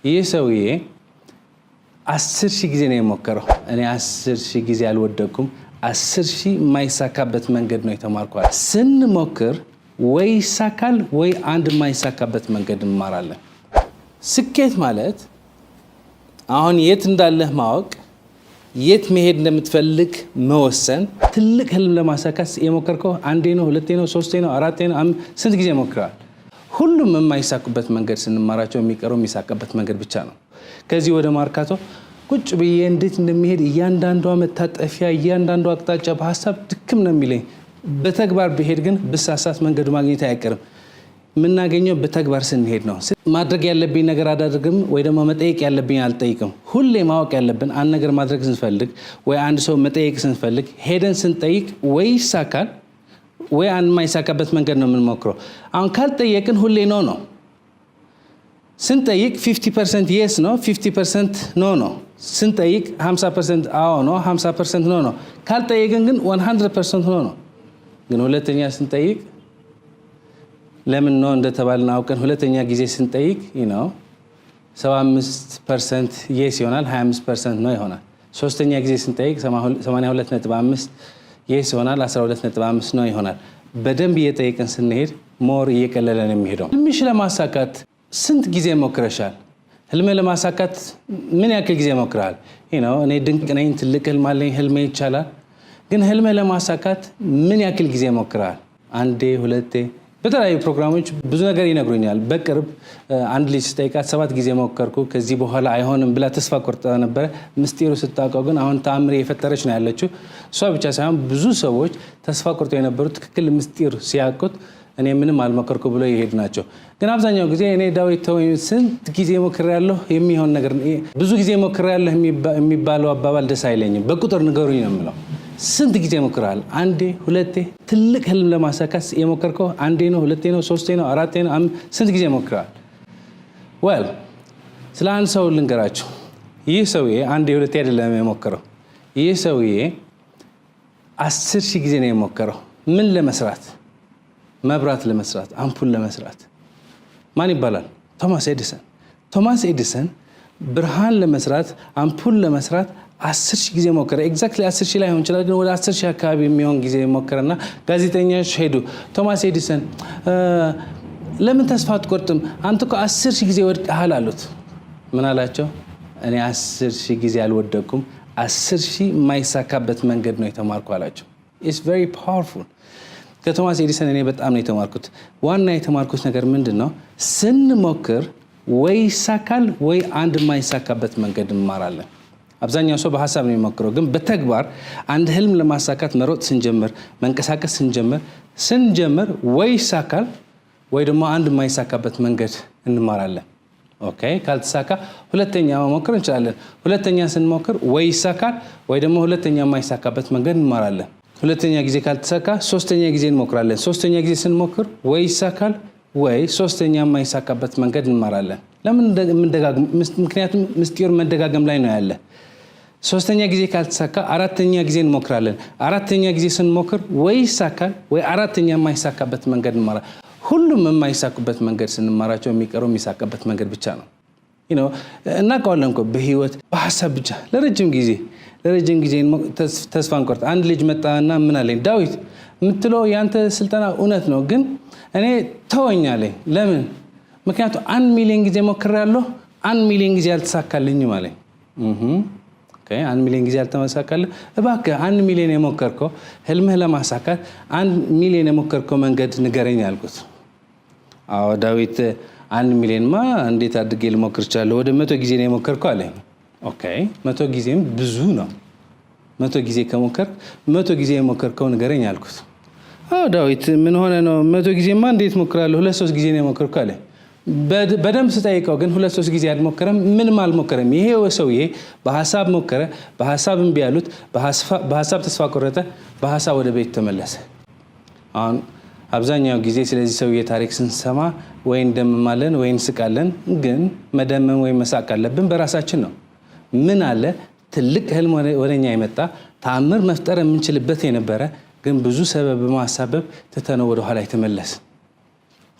ይህ ሰውዬ 10,000 ጊዜ ነው የሞከረው። እኔ 10,000 ጊዜ አልወደኩም። 10,000 የማይሳካበት መንገድ ነው የተማርኳል። ስንሞክር ወይ ይሳካል ወይ አንድ የማይሳካበት መንገድ እንማራለን። ስኬት ማለት አሁን የት እንዳለህ ማወቅ፣ የት መሄድ እንደምትፈልግ መወሰን። ትልቅ ህልም ለማሳካት የሞከርከው አንዴ ነው፣ ሁለቴ ነው፣ ሶስቴ ነው፣ አራቴ ነው፣ ስንት ጊዜ ሞክረሃል? ሁሉም የማይሳኩበት መንገድ ስንማራቸው የሚቀረው የሚሳካበት መንገድ ብቻ ነው። ከዚህ ወደ ማርካቶ ቁጭ ብዬ እንዴት እንደሚሄድ እያንዳንዷ መታጠፊያ እያንዳንዷ አቅጣጫ በሀሳብ ድክም ነው የሚለኝ። በተግባር ብሄድ ግን ብሳሳት መንገዱ ማግኘት አይቀርም። የምናገኘው በተግባር ስንሄድ ነው። ማድረግ ያለብኝ ነገር አዳድርግም ወይ ደግሞ መጠየቅ ያለብኝ አልጠይቅም። ሁሌ ማወቅ ያለብን አንድ ነገር ማድረግ ስንፈልግ ወይ አንድ ሰው መጠየቅ ስንፈልግ ሄደን ስንጠይቅ ወይ ይሳካል ወይ አንድ የማይሳካበት መንገድ ነው የምንሞክረው። አሁን ካልጠየቅን ሁሌ ነው። ስንጠይቅ 50% የስ ነው፣ 50% ኖ ነው። ስንጠይቅ 50% አዎ ነው፣ 50% ኖ ነው። ካልጠየቅን ግን 100% ነው። ግን ሁለተኛ ስንጠይቅ ለምን ነው እንደተባልን አውቀን ሁለተኛ ጊዜ ስንጠይቅ 75% የስ ይሆናል፣ 25% ነው ይሆናል። ሶስተኛ ጊዜ ስንጠይቅ 82.5 የስ ይሆናል፣ 12.5 ነው ይሆናል። በደንብ እየጠየቅን ስንሄድ ሞር እየቀለለ ነው የሚሄደው። ህልምሽ ለማሳካት ስንት ጊዜ ሞክረሻል? ህልም ለማሳካት ምን ያክል ጊዜ ሞክረሃል? እኔ ድንቅ ነኝ፣ ትልቅ ህልም አለኝ፣ ህልሜ ይቻላል። ግን ህልም ለማሳካት ምን ያክል ጊዜ ሞክረሃል? አንዴ፣ ሁለቴ? በተለያዩ ፕሮግራሞች ብዙ ነገር ይነግሩኛል። በቅርብ አንድ ልጅ ስጠይቃት 7 ጊዜ ሞከርኩ ከዚህ በኋላ አይሆንም ብላ ተስፋ ቆርጣ ነበረ። ምስጢሩ ስታውቀው ግን አሁን ተአምር የፈጠረች ነው ያለችው። እሷ ብቻ ሳይሆን ብዙ ሰዎች ተስፋ ቆርጦ የነበሩት ትክክል ምስጢር ሲያውቁት እኔ ምንም አልሞከርኩ ብሎ ይሄድ ናቸው። ግን አብዛኛው ጊዜ እኔ ዳዊት ተወኝ ስንት ጊዜ ሞክሬያለሁ የሚሆን ነገር ብዙ ጊዜ ሞክሬያለሁ የሚባለው አባባል ደስ አይለኝም። በቁጥር ንገሩኝ ነው የምለው። ስንት ጊዜ ሞክረሃል? አንዴ፣ ሁለቴ? ትልቅ ህልም ለማሳካት የሞከርከው አንዴ ነው፣ ሁለቴ ነው፣ ሶስቴ ነው፣ አራቴ ነው? ስንት ጊዜ ሞክረሃል? ወል ስለ አንድ ሰው ልንገራችሁ። ይህ ሰውዬ አንዴ ሁለቴ አይደለም የሞከረው። ይህ ሰውዬ 10,000 ጊዜ ነው የሞከረው። ምን ለመስራት? መብራት ለመስራት፣ አምፑል ለመስራት። ማን ይባላል? ቶማስ ኤዲሰን። ቶማስ ኤዲሰን ብርሃን ለመስራት፣ አምፑል ለመስራት 10,000 ጊዜ ሞከረ። ኤግዛክትሊ 10,000 ላይ ሆን ይችላል፣ ግን ወደ 10,000 አካባቢ የሚሆን ጊዜ ሞከረና ጋዜጠኞች ሄዱ። ቶማስ ኤዲሰን ለምን ተስፋ አትቆርጥም? አንተ እኮ 10,000 ጊዜ ወድቀሃል አሉት። ምን አላቸው? እኔ 10,000 ጊዜ አልወደኩም፣ 10,000 የማይሳካበት መንገድ ነው የተማርኩ አላቸው። ኢትስ ቬሪ ፓወርፉል። ከቶማስ ኤዲሰን እኔ በጣም ነው የተማርኩት። ዋና የተማርኩት ነገር ምንድን ነው? ስንሞክር ወይ ይሳካል ወይ አንድ የማይሳካበት መንገድ እንማራለን። አብዛኛው ሰው በሀሳብ ነው የሚሞክረው፣ ግን በተግባር አንድ ህልም ለማሳካት መሮጥ ስንጀምር፣ መንቀሳቀስ ስንጀምር ወይ ይሳካል ወይ ደግሞ አንድ የማይሳካበት መንገድ እንማራለን። ኦኬ፣ ካልተሳካ ሁለተኛ መሞከር እንችላለን። ሁለተኛ ስንሞክር ወይ ይሳካል ወይ ደግሞ ሁለተኛ የማይሳካበት መንገድ እንማራለን። ሁለተኛ ጊዜ ካልተሳካ ሶስተኛ ጊዜ እንሞክራለን። ሶስተኛ ጊዜ ስንሞክር ወይ ይሳካል ወይ ሶስተኛ የማይሳካበት መንገድ እንማራለን። ለምን እንደጋግም? ምክንያቱም ምስጢሩ መደጋገም ላይ ነው ያለ። ሶስተኛ ጊዜ ካልተሳካ አራተኛ ጊዜ እንሞክራለን። አራተኛ ጊዜ ስንሞክር ወይ ይሳካል ወይ አራተኛ የማይሳካበት መንገድ እንማራለን። ሁሉም የማይሳኩበት መንገድ ስንማራቸው የሚቀረው የሚሳካበት መንገድ ብቻ ነው። እናውቀዋለን እኮ በህይወት በሀሳብ ብቻ ለረጅም ጊዜ ተስፋ እንቆርጥ። አንድ ልጅ መጣና ምን አለኝ? ዳዊት የምትለው የአንተ ስልጠና እውነት ነው፣ ግን እኔ ተወኛለኝ። ለምን? ምክንያቱም 1 ሚሊዮን ጊዜ ሞክሬያለሁ፣ 1 ሚሊዮን ጊዜ አልተሳካልኝም አለኝ። 1 ሚሊዮን ጊዜ አልተሳካልህ? እባክህ 1 ሚሊዮን የሞከርከው ህልምህ ለማሳካት 1 ሚሊዮን የሞከርከው መንገድ ንገረኝ አልኩት። አዎ ዳዊት 1 ሚሊዮንማ እንዴት አድርጌ ልሞክር እችላለሁ? ወደ 100 ጊዜ ነው የሞከርከው አለኝ። ኦኬ 100 ጊዜም ብዙ ነው። 100 ጊዜ ከሞከርክ 100 ጊዜ የሞከርከው ንገረኝ አልኩት። አዎ ዳዊት ምን ሆነ ነው? 100 ጊዜማ እንዴት ሞክራለሁ? 2-3 ጊዜ ነው የሞከርከው አለኝ። በደንብ ስጠይቀው ግን 2-3 ጊዜ አልሞከረም፣ ምንም አልሞከረም። ይሄ ሰውዬ በሀሳብ ሞከረ፣ በሀሳብ እምቢ ያሉት፣ በሀሳብ ተስፋ ቆረጠ፣ በሀሳብ ወደ ቤት ተመለሰ። አሁን አብዛኛው ጊዜ ስለዚህ ሰውዬ ታሪክ ስንሰማ ወይ እንደምማለን ወይ እንስቃለን። ግን መደመም ወይ መሳቅ አለብን በራሳችን ነው። ምን አለ ትልቅ ህልም ወደኛ የመጣ ተአምር መፍጠር የምንችልበት የነበረ ግን ብዙ ሰበብ በማሳበብ ትተነው ወደ ኋላ የተመለስ።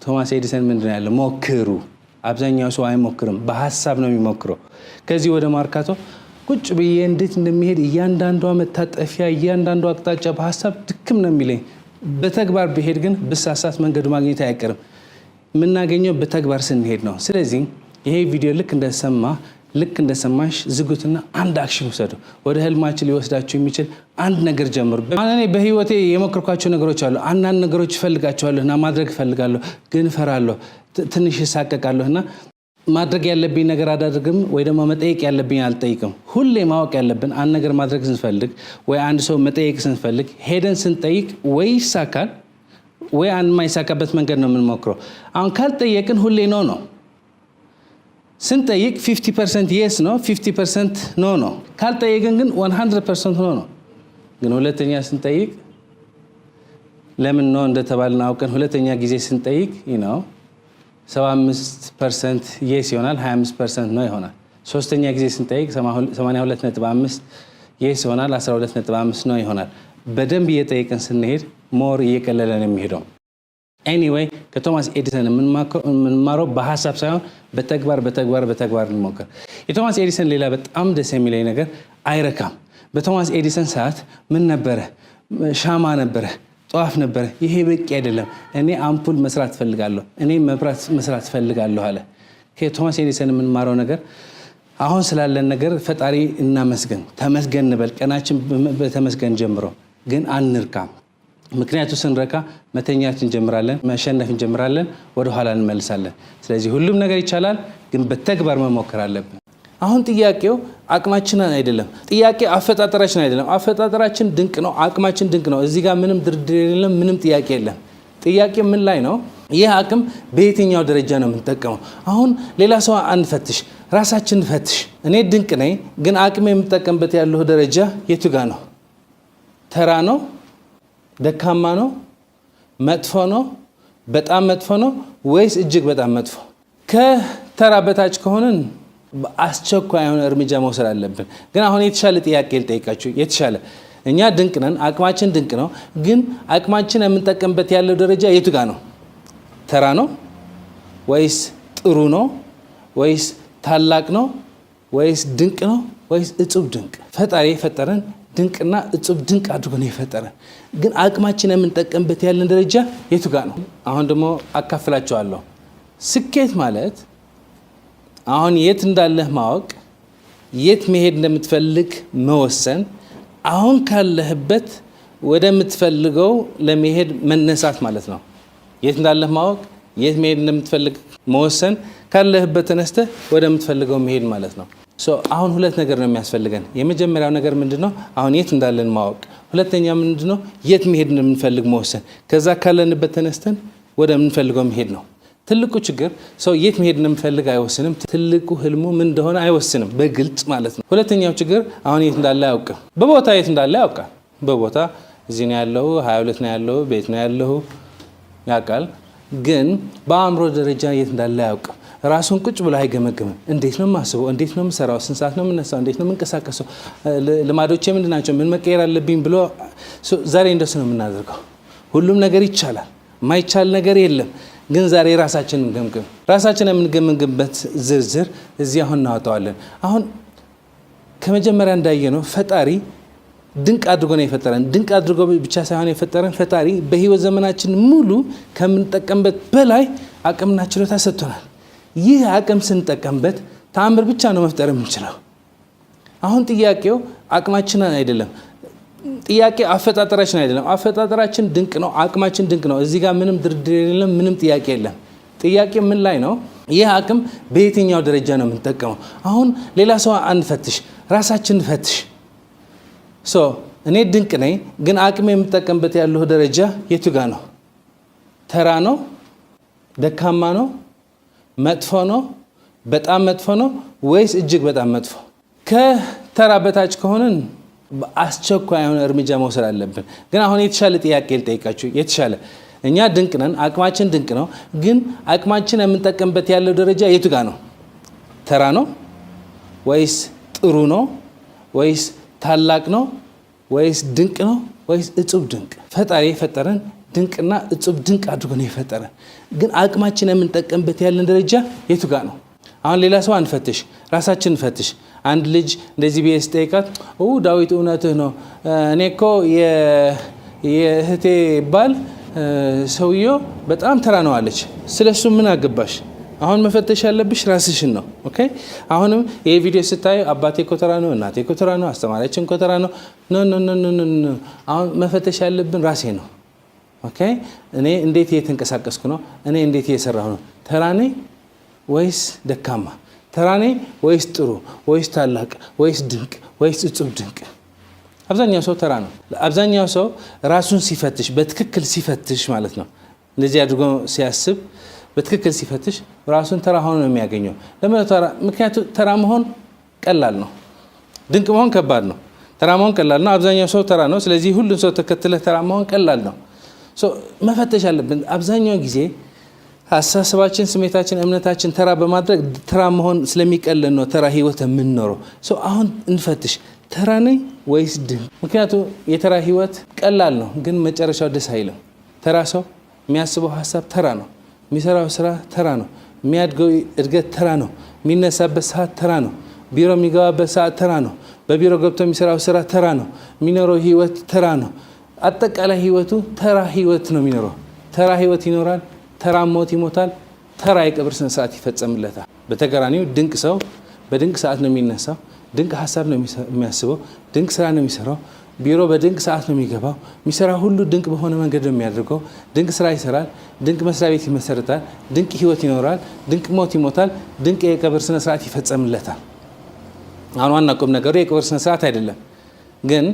ቶማስ ኤዲሰን ምንድነው ያለው? ሞክሩ አብዛኛው ሰው አይሞክርም፣ በሐሳብ ነው የሚሞክረው። ከዚህ ወደ ማርካቶ ቁጭ ብዬ እንዴት እንደሚሄድ እያንዳንዷ መታጠፊያ እያንዳንዷ አቅጣጫ በሐሳብ ድክም ነው የሚለኝ። በተግባር ብሄድ ግን ብሳሳት መንገዱ ማግኘት አይቀርም። የምናገኘው በተግባር ስንሄድ ነው። ስለዚህ ይሄ ቪዲዮ ልክ እንደሰማሽ ዝጉትና አንድ አክሽን ውሰዱ። ወደ ህልማችን ሊወስዳችሁ የሚችል አንድ ነገር ጀምሩ። እኔ በህይወቴ የሞከርኳቸው ነገሮች አሉ። አንዳንድ ነገሮች እፈልጋቸዋለሁና ማድረግ እፈልጋለሁ፣ ግን እፈራለሁ፣ ትንሽ እሳቀቃለሁና ማድረግ ያለብኝ ነገር አዳድርግም ወይ ደግሞ መጠየቅ ያለብኝ አልጠይቅም። ሁሌ ማወቅ ያለብን አንድ ነገር ማድረግ ስንፈልግ ወይ አንድ ሰው መጠየቅ ስንፈልግ ሄደን ስንጠይቅ ወይ ይሳካል ወይ አንድ ማይሳካበት መንገድ ነው የምንሞክረው። አሁን ካልጠየቅን ሁሌ ነው ስንጠይቅ 50% yes ነው 50% ነው። ካልጠየቅን ግን 100% ነው። ግን ሁለተኛ ስንጠይቅ ለምን ነው እንደተባልን አውቀን ሁለተኛ ጊዜ ስንጠይቅ 75% yes ይሆናል፣ 25% ነው ይሆናል። ሶስተኛ ጊዜ ስንጠይቅ 82.5 yes ይሆናል፣ 12.5 ነው ይሆናል። በደንብ እየጠየቅን ስንሄድ ሞር እየቀለለን የሚሄደው። ኤኒዌይ ከቶማስ ኤዲሰን የምንማረው በሐሳብ ሳይሆን በተግባር እንሞክር። የቶማስ ኤዲሰን ሌላ በጣም ደስ የሚለኝ ነገር አይረካም። በቶማስ ኤዲሰን ሰዓት ምን ነበረ? ሻማ ነበረ፣ ጧፍ ነበረ። ይሄ በቂ አይደለም፣ እኔ አምፑል መስራት ፈልጋለሁ፣ እኔ መብራት መስራት ፈልጋለሁ አለ። ከቶማስ ኤዲሰን የምንማረው ነገር አሁን ስላለን ነገር ፈጣሪ እናመስገን፣ ተመስገን እንበል። ቀናችን በተመስገን ጀምሮ ግን አንርካም። ምክንያቱ ስንረካ መተኛት እንጀምራለን፣ መሸነፍ እንጀምራለን፣ ወደ ኋላ እንመልሳለን። ስለዚህ ሁሉም ነገር ይቻላል፣ ግን በተግባር መሞከር አለብን። አሁን ጥያቄው አቅማችንን አይደለም፣ ጥያቄ አፈጣጠራችን አይደለም። አፈጣጠራችን ድንቅ ነው፣ አቅማችን ድንቅ ነው። እዚህ ጋር ምንም ድርድር የለም፣ ምንም ጥያቄ የለም። ጥያቄ ምን ላይ ነው? ይህ አቅም በየትኛው ደረጃ ነው የምንጠቀመው? አሁን ሌላ ሰው አንፈትሽ፣ ራሳችን ፈትሽ። እኔ ድንቅ ነኝ፣ ግን አቅም የምጠቀምበት ያለው ደረጃ የቱ ጋር ነው? ተራ ነው? ደካማ ነው? መጥፎ ነው? በጣም መጥፎ ነው? ወይስ እጅግ በጣም መጥፎ? ከተራ በታች ከሆንን አስቸኳይ የሆነ እርምጃ መውሰድ አለብን። ግን አሁን የተሻለ ጥያቄ ልጠይቃችሁ። የተሻለ እኛ ድንቅ ነን፣ አቅማችን ድንቅ ነው፣ ግን አቅማችን የምንጠቀምበት ያለው ደረጃ የቱ ጋር ነው? ተራ ነው? ወይስ ጥሩ ነው? ወይስ ታላቅ ነው? ወይስ ድንቅ ነው? ወይስ እጹብ ድንቅ? ፈጣሪ የፈጠረን ድንቅና እጹብ ድንቅ አድርጎ ነው የፈጠረን። ግን አቅማችን የምንጠቀምበት ያለን ደረጃ የቱ ጋር ነው? አሁን ደግሞ አካፍላችኋለሁ። ስኬት ማለት አሁን የት እንዳለህ ማወቅ፣ የት መሄድ እንደምትፈልግ መወሰን፣ አሁን ካለህበት ወደምትፈልገው ለመሄድ መነሳት ማለት ነው። የት እንዳለህ ማወቅ፣ የት መሄድ እንደምትፈልግ መወሰን፣ ካለህበት ተነስተህ ወደምትፈልገው መሄድ ማለት ነው። አሁን ሁለት ነገር ነው የሚያስፈልገን። የመጀመሪያው ነገር ምንድነው? አሁን የት እንዳለን ማወቅ። ሁለተኛ ምንድነው? የት መሄድ እንደምንፈልግ መወሰን። ከዛ ካለንበት ተነስተን ወደምንፈልገው መሄድ ነው። ትልቁ ችግር ሰው የት መሄድ እንደምፈልግ አይወስንም። ትልቁ ህልሙ ምን እንደሆነ አይወስንም በግልጽ ማለት ነው። ሁለተኛው ችግር አሁን የት እንዳለ አያውቅም። በቦታ የት እንዳለ ያውቃል። በቦታ እዚህ ነው ያለው፣ 22 ነው ያለው፣ ቤት ነው ያለው ያውቃል። ግን በአእምሮ ደረጃ የት እንዳለ አያውቅም። ራሱን ቁጭ ብሎ አይገመግምም። እንዴት ነው የማስበው? እንዴት ነው የምሰራው? ስንት ሰዓት ነው የምነሳው? እንዴት ነው የምንቀሳቀሰው? ልማዶቼ ምንድን ናቸው? ምን መቀየር አለብኝ ብሎ ዛሬ እንደሱ ነው የምናደርገው። ሁሉም ነገር ይቻላል፣ የማይቻል ነገር የለም። ግን ዛሬ ራሳችንን እንገምግም። ራሳችን የምንገምግምበት ዝርዝር እዚህ አሁን እናወጣዋለን። አሁን ከመጀመሪያ እንዳየነው ፈጣሪ ድንቅ አድርጎ ነው የፈጠረን። ድንቅ አድርጎ ብቻ ሳይሆን የፈጠረን ፈጣሪ በህይወት ዘመናችን ሙሉ ከምንጠቀምበት በላይ አቅምና ችሎታ ሰጥቶናል። ይህ አቅም ስንጠቀምበት ተአምር ብቻ ነው መፍጠር የምንችለው። አሁን ጥያቄው አቅማችንን አይደለም፣ ጥያቄ አፈጣጠራችን አይደለም። አፈጣጠራችን ድንቅ ነው፣ አቅማችን ድንቅ ነው። እዚህ ጋር ምንም ድርድር የለም፣ ምንም ጥያቄ የለም። ጥያቄ ምን ላይ ነው? ይህ አቅም በየትኛው ደረጃ ነው የምንጠቀመው? አሁን ሌላ ሰው አንፈትሽ፣ ራሳችን ፈትሽ። እኔ ድንቅ ነኝ፣ ግን አቅም የምጠቀምበት ያለው ደረጃ የቱ ጋር ነው? ተራ ነው? ደካማ ነው? መጥፎ ነው? በጣም መጥፎ ነው? ወይስ እጅግ በጣም መጥፎ? ከተራ በታች ከሆንን አስቸኳይ የሆነ እርምጃ መውሰድ አለብን። ግን አሁን የተሻለ ጥያቄ ልጠይቃችሁ። የተሻለ እኛ ድንቅ ነን፣ አቅማችን ድንቅ ነው፣ ግን አቅማችን የምንጠቀምበት ያለው ደረጃ የቱ ጋር ነው? ተራ ነው? ወይስ ጥሩ ነው? ወይስ ታላቅ ነው? ወይስ ድንቅ ነው? ወይስ እጹብ ድንቅ? ፈጣሪ የፈጠረን ድንቅና እጹብ ድንቅ አድርጎ ነው የፈጠረን። ግን አቅማችን የምንጠቀምበት ያለን ደረጃ የቱ ጋር ነው? አሁን ሌላ ሰው አንፈትሽ፣ ራሳችን እንፈትሽ። አንድ ልጅ እንደዚህ ቢኤስ ጠይቃት ዳዊት እውነትህ ነው እኔ እኮ የእህቴ ባል ሰውየው በጣም ተራ ነው አለች። ስለሱ ምን አገባሽ? አሁን መፈተሽ ያለብሽ ራስሽን ነው። ኦኬ አሁንም ይሄ ቪዲዮ ስታዩ አባቴ እኮ ተራ ነው፣ እናቴ እኮ ተራ ነው፣ አስተማሪያችን እኮ ተራ ነው። ኖ አሁን መፈተሽ ያለብን ራሴ ነው። ኦኬ እኔ እንዴት እየተንቀሳቀስኩ ነው? እኔ እንዴት እየሰራሁ ነው? ተራ ነኝ ወይስ ደካማ? ተራ ነኝ ወይስ ጥሩ ወይስ ታላቅ ወይስ ድንቅ ወይስ እጹብ ድንቅ? አብዛኛው ሰው ተራ ነው። አብዛኛው ሰው ራሱን ሲፈትሽ በትክክል ሲፈትሽ ማለት ነው እንደዚህ አድርጎ ሲያስብ በትክክል ሲፈትሽ ራሱን ተራ ሆኖ ነው የሚያገኘው። ለምን ተራ? ምክንያቱም ተራ መሆን ቀላል ነው፣ ድንቅ መሆን ከባድ ነው። ተራ መሆን ቀላል ነው። አብዛኛው ሰው ተራ ነው። ስለዚህ ሁሉም ሰው ተከትለ ተራ መሆን ቀላል ነው። መፈተሽ አለብን። አብዛኛው ጊዜ አስተሳሰባችን፣ ስሜታችን፣ እምነታችን ተራ በማድረግ ተራ መሆን ስለሚቀለን ነው ተራ ህይወት የምንኖረው። አሁን እንፈትሽ፣ ተራ ነኝ ወይስ ድንቅ? ምክንያቱም የተራ ህይወት ቀላል ነው፣ ግን መጨረሻው ደስ አይልም። ተራ ሰው የሚያስበው ሀሳብ ተራ ነው፣ የሚሰራው ስራ ተራ ነው፣ የሚያድገው እድገት ተራ ነው፣ የሚነሳበት ሰዓት ተራ ነው፣ ቢሮ የሚገባበት ሰዓት ተራ ነው፣ በቢሮ ገብቶ የሚሰራው ስራ ተራ ነው፣ የሚኖረው ህይወት ተራ ነው። አጠቃላይ ህይወቱ ተራ ህይወት ነው የሚኖረው። ተራ ህይወት ይኖራል፣ ተራ ሞት ይሞታል፣ ተራ የቀብር ስነ ስርዓት ይፈጸምለታል። በተቃራኒው ድንቅ ሰው በድንቅ ሰዓት ነው የሚነሳው፣ ድንቅ ሀሳብ ነው የሚያስበው፣ ድንቅ ስራ ነው የሚሰራው፣ ቢሮ በድንቅ ሰዓት ነው የሚገባው፣ የሚሰራ ሁሉ ድንቅ በሆነ መንገድ ነው የሚያደርገው፣ ድንቅ ስራ ይሰራል፣ ድንቅ መስሪያ ቤት ይመሰርታል፣ ድንቅ ህይወት ይኖራል፣ ድንቅ ሞት ይሞታል፣ ድንቅ የቀብር ስነ ስርዓት ይፈጸምለታል። አሁን ዋና ቁም ነገሩ የቀብር ስነ ስርዓት አይደለም፣ ግን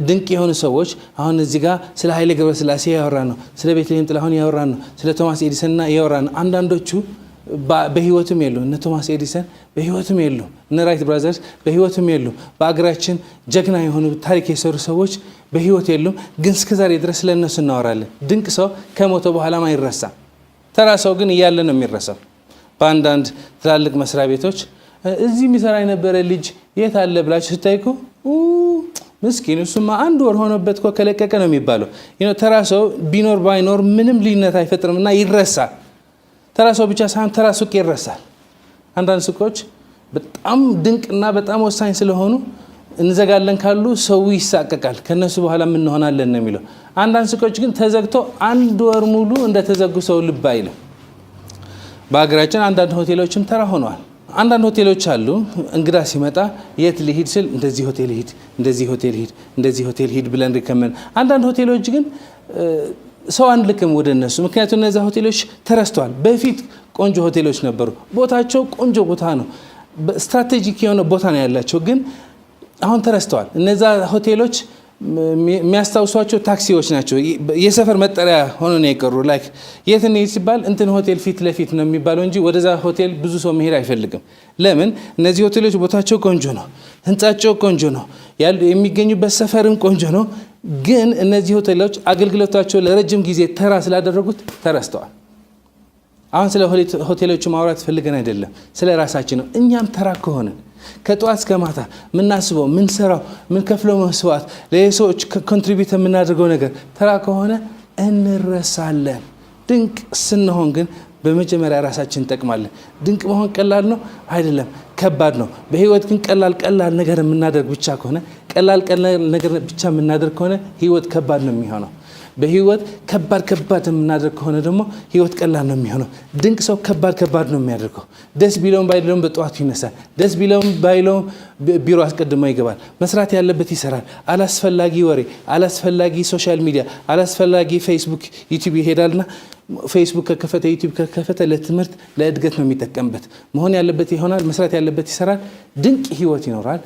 ድንቅ የሆኑ ሰዎች አሁን እዚህ ጋር ስለ ኃይሌ ገብረስላሴ ያወራ ነው፣ ስለ ቤተልሔም ጥላሁን ያወራ ነው፣ ስለ ቶማስ ኤዲሰን ያወራ ነው። አንዳንዶቹ በህይወቱም የሉ፣ እነ ቶማስ ኤዲሰን በህይወቱም የሉ፣ እነ ራይት ብራዘርስ በህይወቱም የሉ። በአገራችን ጀግና የሆኑ ታሪክ የሰሩ ሰዎች በህይወት የሉም፣ ግን እስከዛሬ ድረስ ስለነሱ እናወራለን። ድንቅ ሰው ከሞተ በኋላም አይረሳም። ተራ ሰው ግን እያለ ነው የሚረሳው። በአንዳንድ ትላልቅ መስሪያ ቤቶች እዚህ የሚሰራ የነበረ ልጅ የት አለ ብላችሁ ስታይቁ ምስኪን እሱማ አንድ ወር ሆኖበት እኮ ከለቀቀ ነው የሚባለው። ተራ ሰው ቢኖር ባይኖር ምንም ልዩነት አይፈጥርም እና ይረሳል። ተራ ሰው ብቻ ሳይሆን ተራ ሱቅ ይረሳል። አንዳንድ ሱቆች በጣም ድንቅና በጣም ወሳኝ ስለሆኑ እንዘጋለን ካሉ ሰው ይሳቀቃል። ከነሱ በኋላ ምን እንሆናለን ነው የሚለው። አንዳንድ ሱቆች ግን ተዘግቶ አንድ ወር ሙሉ እንደተዘጉ ሰው ልብ አይልም። በሀገራችን አንዳንድ ሆቴሎችም ተራ ሆነዋል። አንዳንድ ሆቴሎች አሉ እንግዳ ሲመጣ የት ልሂድ ስል እንደዚህ ሆቴል ሂድ፣ እንደዚህ ሆቴል ሂድ፣ እንደዚህ ሆቴል ሂድ ብለን ሪከመንድ። አንዳንድ ሆቴሎች ግን ሰው አንልክም ወደ እነሱ፣ ምክንያቱም እነዛ ሆቴሎች ተረስተዋል። በፊት ቆንጆ ሆቴሎች ነበሩ፣ ቦታቸው ቆንጆ ቦታ ነው፣ ስትራቴጂክ የሆነ ቦታ ነው ያላቸው፣ ግን አሁን ተረስተዋል። እነዛ ሆቴሎች የሚያስታውሷቸው ታክሲዎች ናቸው። የሰፈር መጠሪያ ሆኖ ነው የቀሩ። ላይክ የት እንሂድ ሲባል እንትን ሆቴል ፊት ለፊት ነው የሚባለው እንጂ ወደዛ ሆቴል ብዙ ሰው መሄድ አይፈልግም። ለምን? እነዚህ ሆቴሎች ቦታቸው ቆንጆ ነው፣ ህንጻቸው ቆንጆ ነው፣ የሚገኙበት ሰፈርም ቆንጆ ነው። ግን እነዚህ ሆቴሎች አገልግሎታቸው ለረጅም ጊዜ ተራ ስላደረጉት ተረስተዋል። አሁን ስለ ሆቴሎቹ ማውራት ፈልገን አይደለም፣ ስለ ራሳችን ነው። እኛም ተራ ከሆነን ከጠዋት እስከ ማታ ምናስበው፣ ምንሰራው፣ ምንከፍለው መስዋዕት፣ ለሰዎች ኮንትሪቢዩት የምናደርገው ነገር ተራ ከሆነ እንረሳለን። ድንቅ ስንሆን ግን በመጀመሪያ ራሳችን እንጠቅማለን። ድንቅ መሆን ቀላል ነው አይደለም፣ ከባድ ነው። በህይወት ግን ቀላል ነገር የምናደርግ ብቻ ከሆነ ቀላል ነገር ብቻ የምናደርግ ከሆነ ህይወት ከባድ ነው የሚሆነው። በህይወት ከባድ የምናደርግ ከሆነ ደግሞ ህይወት ቀላል ነው የሚሆነው። ድንቅ ሰው ከባድ ነው የሚያደርገው። ደስ ቢለውም ባይለውም በጠዋቱ ይነሳል። ደስ ቢለውም ባይለውም ቢሮ አስቀድሞ ይገባል። መስራት ያለበት ይሰራል። አላስፈላጊ ወሬ፣ አላስፈላጊ ሶሻል ሚዲያ፣ አላስፈላጊ ፌስቡክ፣ ዩቲዩብ ይሄዳልና ፌስቡክ ከከፈተ ዩቲዩብ ከከፈተ ለትምህርት ለእድገት ነው የሚጠቀምበት። መሆን ያለበት ይሆናል። መስራት ያለበት ይሰራል። ድንቅ ህይወት ይኖራል።